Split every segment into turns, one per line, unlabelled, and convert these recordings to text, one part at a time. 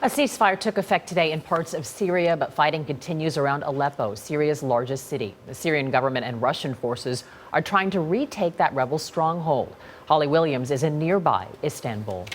A ceasefire took effect today in parts of Syria, but fighting continues around Aleppo, Syria's largest city. The Syrian government and Russian forces are trying to retake that rebel stronghold. Holly Williams is in nearby Istanbul.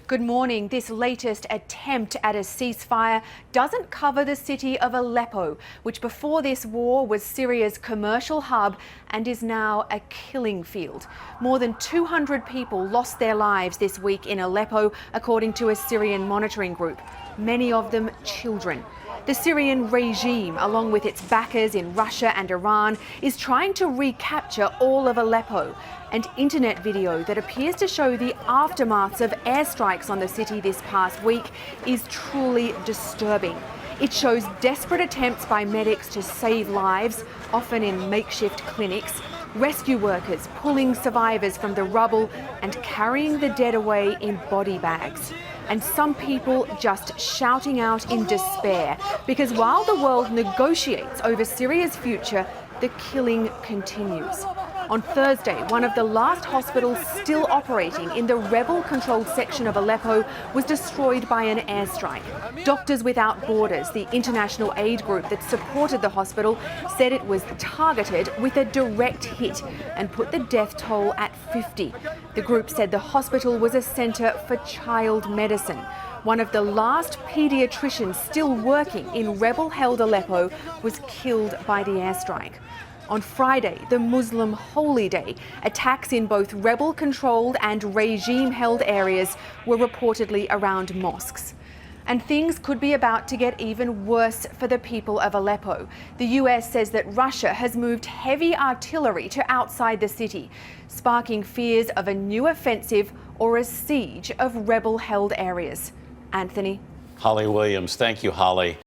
Good morning. This latest attempt at a ceasefire doesn't cover the city of Aleppo, which before this war was Syria's commercial hub and is now a killing field. More than 200 people lost their lives this week in Aleppo, according to a Syrian monitoring group, many of them children. The Syrian regime, along with its backers in Russia and Iran, is trying to recapture all of Aleppo. An internet video that appears to show the aftermaths of airstrikes on the city this past week is truly disturbing. It shows desperate attempts by medics to save lives, often in makeshift clinics, rescue workers pulling survivors from the rubble and carrying the dead away in body bags. And some people just shouting out in despair, because while the world negotiates over Syria's future, the killing continues. On Thursday, one of the last hospitals still operating in the rebel-controlled section of Aleppo was destroyed by an airstrike. Doctors Without Borders, the international aid group that supported the hospital, said it was targeted with a direct hit and put the death toll at 50. The group said the hospital was a centre for child medicine. One of the last paediatricians still working in rebel-held Aleppo was killed by the airstrike. On Friday, the Muslim holy day, attacks in both rebel-controlled and regime-held areas were reportedly around mosques. And things could be about to get even worse for the people of Aleppo. The US says that Russia has moved heavy artillery to outside the city, sparking fears of a new offensive or a siege of rebel-held areas. Anthony.
Holly Williams. Thank you, Holly.